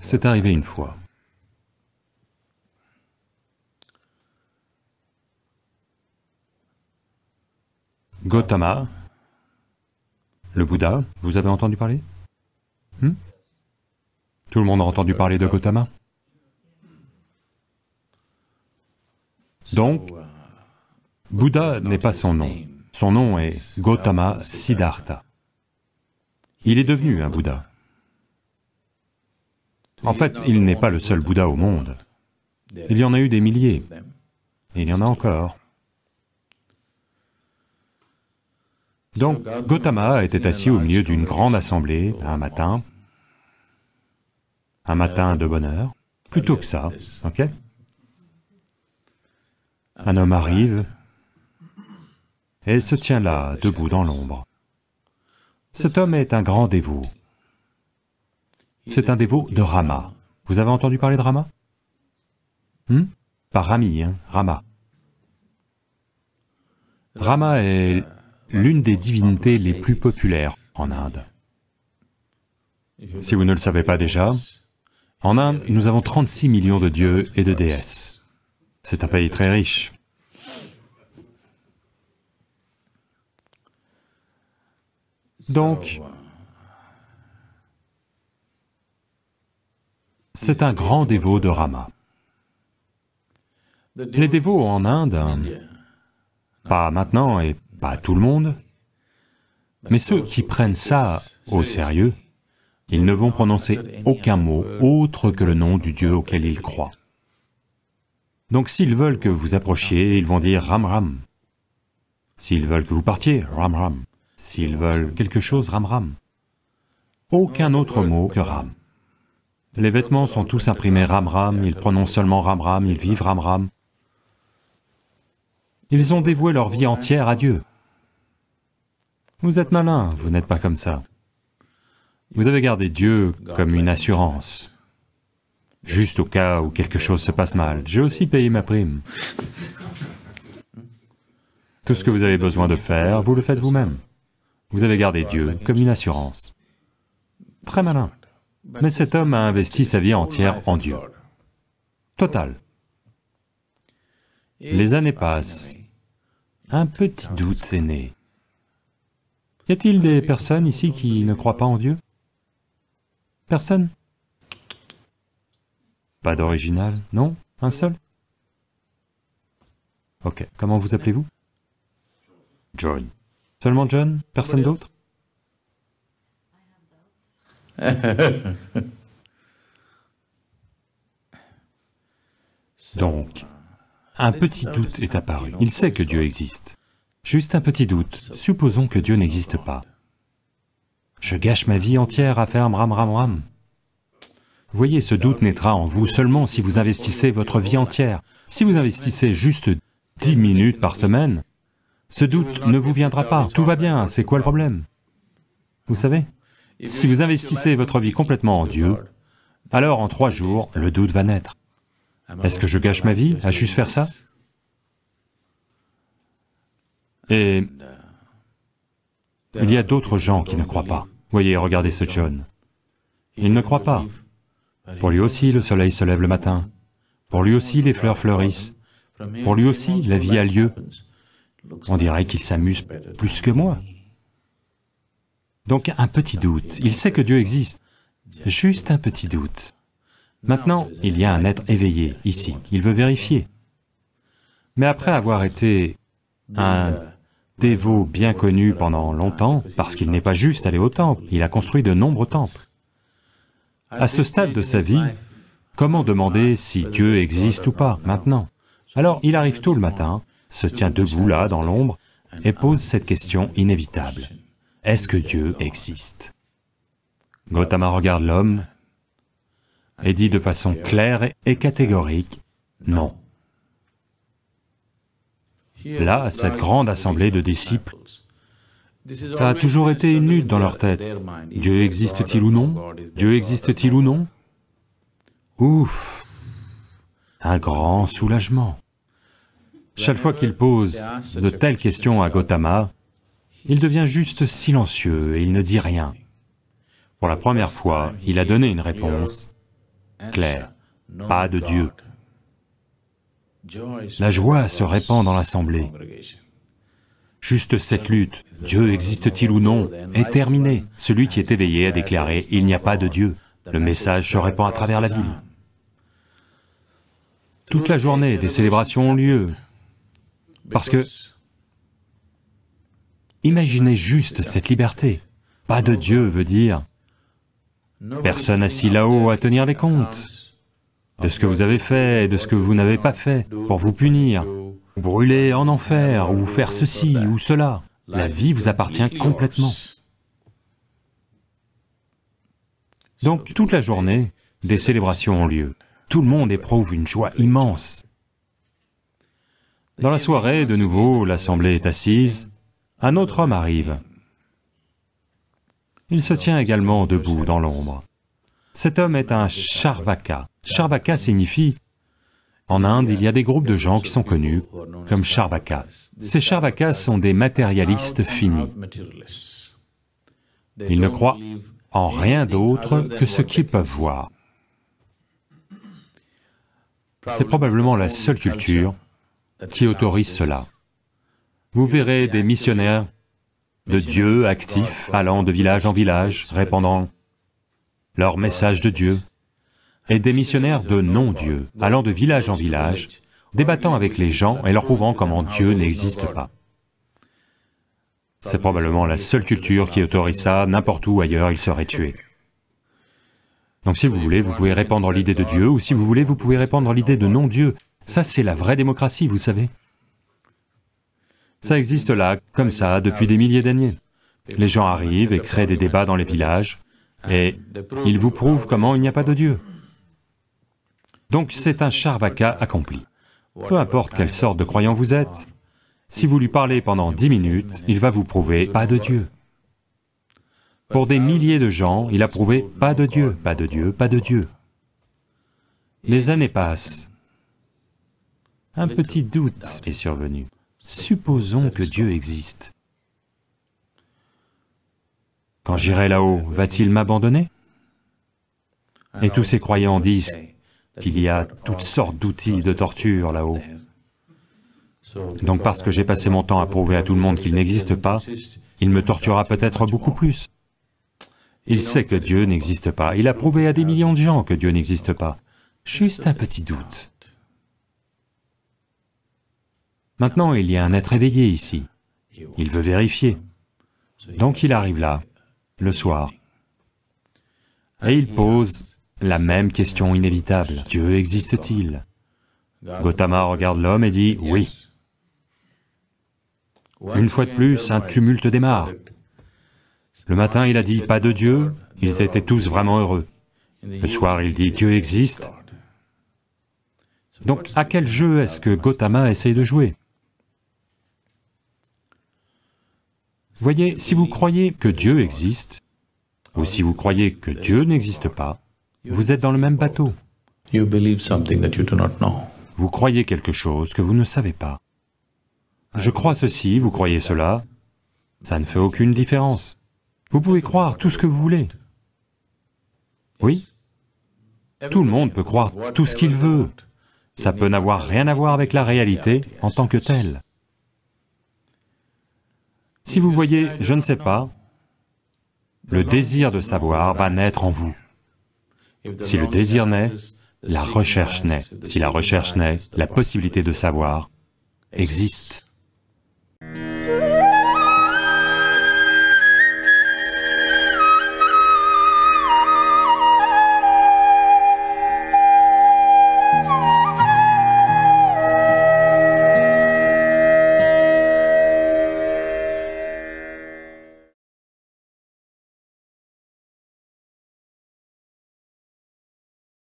C'est arrivé une fois. Gautama, le Bouddha, vous avez entendu parler? Tout le monde a entendu parler de Gautama? Donc, Bouddha n'est pas son nom. Son nom est Gautama Siddhartha. Il est devenu un Bouddha. En fait, il n'est pas le seul Bouddha au monde. Il y en a eu des milliers, et il y en a encore. Donc, Gautama était assis au milieu d'une grande assemblée, un matin de bonne heure, plutôt que ça, ok? Un homme arrive et se tient là, debout dans l'ombre. Cet homme est un grand dévot. C'est un dévot de Rama. Vous avez entendu parler de Rama? Pas Rami, Rama. Rama est l'une des divinités les plus populaires en Inde. Si vous ne le savez pas déjà, en Inde, nous avons 36 millions de dieux et de déesses. C'est un pays très riche. Donc, c'est un grand dévot de Rama. Les dévots en Inde, pas maintenant et pas tout le monde, mais ceux qui prennent ça au sérieux, ils ne vont prononcer aucun mot autre que le nom du Dieu auquel ils croient. Donc s'ils veulent que vous approchiez, ils vont dire Ram Ram. S'ils veulent que vous partiez, Ram Ram. S'ils veulent quelque chose, Ram Ram. Aucun autre mot que Ram. Les vêtements sont tous imprimés Ram Ram, ils prononcent seulement Ram Ram, ils vivent Ram Ram. Ils ont dévoué leur vie entière à Dieu. Vous êtes malin, vous n'êtes pas comme ça. Vous avez gardé Dieu comme une assurance, juste au cas où quelque chose se passe mal. J'ai aussi payé ma prime. Tout ce que vous avez besoin de faire, vous le faites vous-même. Vous avez gardé Dieu comme une assurance. Très malin. Mais cet homme a investi sa vie entière en Dieu. Total. Les années passent. Un petit doute est né. Y a-t-il des personnes ici qui ne croient pas en Dieu? Personne? Pas d'original, non? Un seul? Ok, comment vous appelez-vous? John. Seulement John? Personne d'autre? Donc, un petit doute est apparu. Il sait que Dieu existe. Juste un petit doute, supposons que Dieu n'existe pas. Je gâche ma vie entière à faire Ram Ram Ram. Voyez, ce doute naîtra en vous seulement si vous investissez votre vie entière. Si vous investissez juste 10 minutes par semaine, ce doute ne vous viendra pas. Tout va bien, c'est quoi le problème? Vous savez? Si vous investissez votre vie complètement en Dieu, alors en 3 jours, le doute va naître. Est-ce que je gâche ma vie à juste faire ça? Et il y a d'autres gens qui ne croient pas. Voyez, regardez ce John. Il ne croit pas. Pour lui aussi, le soleil se lève le matin. Pour lui aussi, les fleurs fleurissent. Pour lui aussi, la vie a lieu. On dirait qu'il s'amuse plus que moi. Donc un petit doute, il sait que Dieu existe. Juste un petit doute. Maintenant, il y a un être éveillé, ici, il veut vérifier. Mais après avoir été un dévot bien connu pendant longtemps, parce qu'il n'est pas juste allé au temple, il a construit de nombreux temples. À ce stade de sa vie, comment demander si Dieu existe ou pas, maintenant? Alors il arrive tôt le matin, se tient debout là, dans l'ombre, et pose cette question inévitable. Est-ce que Dieu existe? Gautama regarde l'homme et dit de façon claire et catégorique, non. Là, cette grande assemblée de disciples, ça a toujours été une lutte dans leur tête. Dieu existe-t-il ou non? Dieu existe-t-il ou non? Ouf! Un grand soulagement. Chaque fois qu'il pose de telles questions à Gautama, il devient juste silencieux et il ne dit rien. Pour la première fois, il a donné une réponse, clair, pas de Dieu. La joie se répand dans l'assemblée. Juste cette lutte, Dieu existe-t-il ou non, est terminée. Celui qui est éveillé a déclaré, il n'y a pas de Dieu. Le message se répand à travers la ville. Toute la journée, des célébrations ont lieu, parce que, imaginez juste cette liberté. Pas de Dieu veut dire, personne assis là-haut à tenir les comptes de ce que vous avez fait et de ce que vous n'avez pas fait pour vous punir, brûler en enfer, ou faire ceci ou cela. La vie vous appartient complètement. Donc, toute la journée, des célébrations ont lieu. Tout le monde éprouve une joie immense. Dans la soirée, de nouveau, l'assemblée est assise, un autre homme arrive. Il se tient également debout dans l'ombre. Cet homme est un Charvaka. Charvaka signifie, en Inde, il y a des groupes de gens qui sont connus comme Charvakas. Ces Charvakas sont des matérialistes finis. Ils ne croient en rien d'autre que ce qu'ils peuvent voir. C'est probablement la seule culture qui autorise cela. Vous verrez des missionnaires de Dieu actifs, allant de village en village, répandant leur message de Dieu, et des missionnaires de non-Dieu, allant de village en village, débattant avec les gens et leur prouvant comment Dieu n'existe pas. C'est probablement la seule culture qui autorise ça, n'importe où ailleurs ils seraient tués. Donc si vous voulez, vous pouvez répandre l'idée de Dieu, ou si vous voulez, vous pouvez répandre l'idée de non-Dieu. Ça, c'est la vraie démocratie, vous savez. Ça existe là, comme ça, depuis des milliers d'années. Les gens arrivent et créent des débats dans les villages, et ils vous prouvent comment il n'y a pas de Dieu. Donc c'est un Charvaka accompli. Peu importe quelle sorte de croyant vous êtes, si vous lui parlez pendant 10 minutes, il va vous prouver pas de Dieu. Pour des milliers de gens, il a prouvé pas de Dieu, pas de Dieu, pas de Dieu. Les années passent. Un petit doute est survenu. Supposons que Dieu existe. Quand j'irai là-haut, va-t-il m'abandonner? Et tous ces croyants disent qu'il y a toutes sortes d'outils de torture là-haut. Donc parce que j'ai passé mon temps à prouver à tout le monde qu'il n'existe pas, il me torturera peut-être beaucoup plus. Il sait que Dieu n'existe pas, il a prouvé à des millions de gens que Dieu n'existe pas. Juste un petit doute. Maintenant, il y a un être éveillé ici. Il veut vérifier. Donc il arrive là, le soir, et il pose la même question inévitable. Dieu existe-t-il? Gautama regarde l'homme et dit, oui. Une fois de plus, un tumulte démarre. Le matin, il a dit, pas de Dieu, ils étaient tous vraiment heureux. Le soir, il dit, Dieu existe. Donc, à quel jeu est-ce que Gautama essaye de jouer? Voyez, si vous croyez que Dieu existe, ou si vous croyez que Dieu n'existe pas, vous êtes dans le même bateau. Vous croyez quelque chose que vous ne savez pas. Je crois ceci, vous croyez cela, ça ne fait aucune différence. Vous pouvez croire tout ce que vous voulez. Oui, tout le monde peut croire tout ce qu'il veut. Ça peut n'avoir rien à voir avec la réalité en tant que telle. Si vous voyez, je ne sais pas, le désir de savoir va naître en vous. Si le désir naît, la recherche naît. Si la recherche naît, la possibilité de savoir existe.